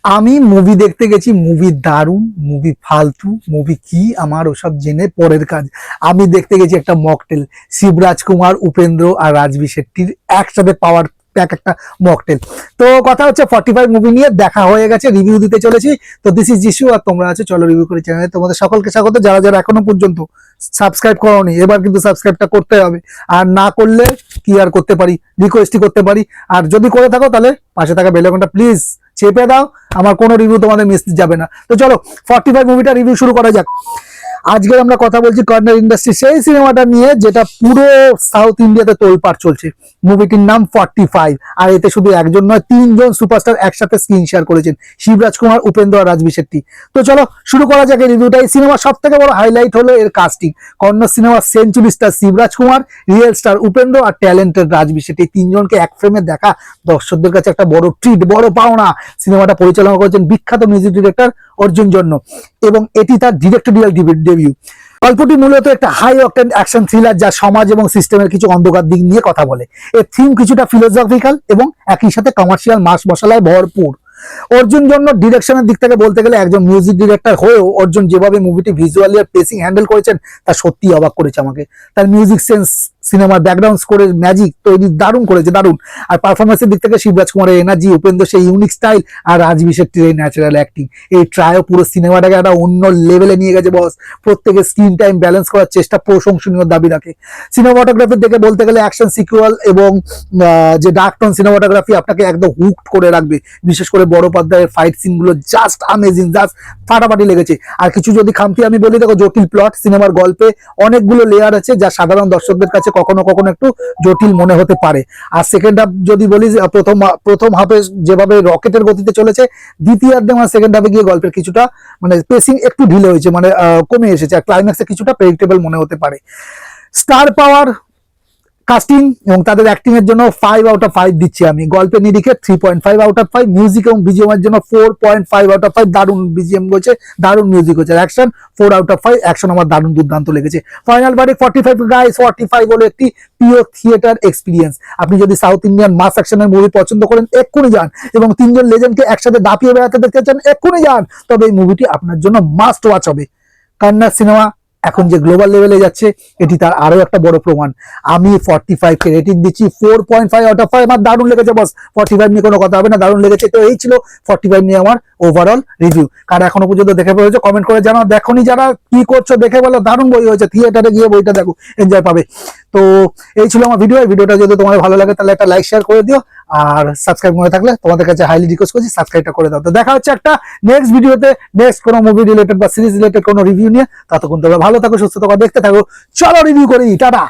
আমি মুভি দেখতে গেছি, মুভি দারুণ, মুভি ফালতু, মুভি কি আমার ওসব জেনে পরের কাজ। আমি দেখতে গেছি একটা মকটেল, শিবরাজ কুমার, উপেন্দ্র আর রাজবি শেট্টির একসাথে পাওয়ার প্যাক একটা মকটেল। তো কথা হচ্ছে 45 মুভি নিয়ে দেখা হয়ে গেছে, রিভিউ দিতে চলেছি। তো দিস ইজ যিশু আর তোমরা আছো চলো রিভিউ করে চ্যানেলে। তোমাদের সকলকে স্বাগত। যারা যারা এখনো পর্যন্ত সাবস্ক্রাইব করোনি, এবার কিন্তু সাবস্ক্রাইবটা করতে হবে। আর না করলে কি আর করতে পারি, রিকোয়েস্টই করতে পারি। আর যদি করে থাকো তাহলে পাশে থাকা বেল আইকনটা প্লিজ চেপে দাও, আমার কোনো রিভিউ তোমাদের মিস যাবে না। তো চলো 45 মুভিটা রিভিউ শুরু করা যাক। আজকে আমরা কথা বলছি কর্নার ইন্ডাস্ট্রি, সেই সিনেমাটা নিয়ে যেটা পুরো সাউথ ইন্ডিয়াতে তোলপাড় চলছে। মুভিটির নাম 45, আর এতে শুধু একজন নয়, তিনজন সুপারস্টার একসাথে স্ক্রিন শেয়ার করেছেন, শিবরাজ কুমার, উপেন্দ্র আর রাজবি শেট্টি। তো চলো শুরু করা যাক এই রিভিউটা। এই সিনেমার সব থেকে বড় হাইলাইট হলো এর কাস্টিং। কন্নড় সিনেমার century star Shivraj Kumar, real star Upendra আর ট্যালেন্টেড রাজবি শেট্টি, তিনজনকে এক ফ্রেমে দেখা দর্শকদের কাছে একটা বড় ট্রিট, বড় পাওনা। সিনেমাটা পরিচালনা করেছেন বিখ্যাত মিউজিক ডিরেক্টর অর্জুন জন্য, এবং এটি তার ডিরেক্টরিয়াল ডেবিউ। গল্পটি মূলত একটা হাই অকটেন অ্যাকশন থ্রিলার, যা সমাজ এবং সিস্টেমের কিছু অন্ধকার দিক নিয়ে কথা বলে। এর থিম কিছুটা ফিলোসফিক্যাল এবং একই সাথে কমার্শিয়াল মাস মশলায় ভরপুর। অর্জুন জন্য ডিরেকশনের দিক থেকে বলতে গেলে, একজন মিউজিক ডিরেক্টর হয়েও অর্জুন যেভাবে মুভিটি ভিজুয়ালি আর পেসিং হ্যান্ডেল করেছেন তা সত্যি অবাক করেছে আমাকে। তার মিউজিক সেন্স, সিনেমার ব্যাকগ্রাউন্ড স্কোরের ম্যাজিক তৈরি দারুণ করেছে, দারুণ। আর পারফরমেন্সের দিক থেকে শিবরাজ কুমারের এনার্জি, উপেন্দ্র সেই ইউনিক স্টাইল আর রাজবি শেট্টির এই ন্যাচারাল অ্যাক্টিং, এই ট্রায়ও পুরো সিনেমাটাকে একটা অন্য লেভেলে নিয়ে গেছে বস। প্রত্যেকের স্ক্রিন টাইম ব্যালেন্স করার চেষ্টা প্রশংসনীয় দাবি রাখে। সিনেমাটোগ্রাফির দিকে বলতে গেলে অ্যাকশন সিকুয়াল এবং যে ডার্ক টোন সিনেমাটোগ্রাফি আপনাকে একদম হুকড করে রাখবে। বিশেষ করে বড় পর্দায় ফাইট সিন গুলো জাস্ট আমেজিং, জাস্ট ফাটাফাটি লেগেছে। আর কিছু যদি খামতি আমি বলি, দেখো জটিল প্লট, সিনেমার গল্পে অনেকগুলো লেয়ার আছে যা সাধারণ দর্শকদের কাছে কখনো কখনো একটু জটিল মনে হতে পারে। আর সেকেন্ড হাফ যদি বলি, প্রথম হাফে যেভাবে রকেটের গতিতে চলেছে, দ্বিতীয়ার্ধে মানে সেকেন্ড হাফে গিয়ে গল্পের কিছুটা মানে পেসিং একটু ঢিলে হয়েছে, মানে কমে এসেছে। আর ক্লাইম্যাক্সে কিছুটা প্রেডিক্টেবল মনে হতে পারে। স্টার পাওয়ার, কাস্টিং এবং তাদের অ্যাক্টিং এর জন্য 5 আউট অফ 5 দিচ্ছি আমি। গল্পের নিরিখে 3.5 আউট অফ 5। মিউজিক এবং বিজিএম এর জন্য 4.5 আউট অফ 5। দারুণ বিজিএম হচ্ছে, দারুণ মিউজিক হচ্ছে। Action 4 out of 5। অ্যাকশন আমার দারুণ দুর্দান্ত লেগেছে। Final verdict 45 guys. 45 হলো একটি পিওর থিয়েটার এক্সপিরিয়েন্স। আপনি যদি সাউথ ইন্ডিয়ান মাস অ্যাকশনের মুভি পছন্দ করেন, এক্ষুনি যান, এবং তিনজন লেজেন্ডকে একসাথে দাপিয়ে বেড়াতে দেখতে চান, এক্ষুনি যান। তবে এই মুভিটি আপনার জন্য মাস্ট ওয়াচ হবে। কন্নড় সিনেমা এখন যে গ্লোবাল লেভেলে যাচ্ছে, এটি তার আরো একটা বড় প্রমাণ। আমি 45 কে রেটিং দিচ্ছি 4.5 আউট অফ 5। আমার দারুণ লেগেছে বস, 45 নিয়ে কোনো কথা হবে না, দারুণ লেগেছে। তো এই ছিল 45 নিয়ে আমার ওভারঅল রিভিউ। কার এখনো পর্যন্ত দেখে ফেলেছো কমেন্ট করে জানাও। দেখোনি যারা, কি করছো দেখে বলো, দারুণ বই হয়েছে, থিয়েটারে গিয়ে বইটা দেখো, এনজয় পাবে। তো এই ছিল আমার ভিডিও। এই ভিডিওটা যদি তোমার ভালো লাগে তাহলে একটা লাইক শেয়ার করে দিও, আর সাবস্ক্রাইব করে থাকলে তোমাদের কাছে হাইলি রিকোয়েস্ট করছি সাবস্ক্রাইবটা করে দাও। তো দেখা হচ্ছে একটা নেক্সট ভিডিওতে, নেক্সট কোনো মুভি রিলেটেড বা সিরিজ রিলেটেড কোনো রিভিউ নিয়ে। ততক্ষণ তোমরা ভালো থাকো, সুস্থ থাকো, দেখতে থাকো। চলো রিভিউ করি, টাটা।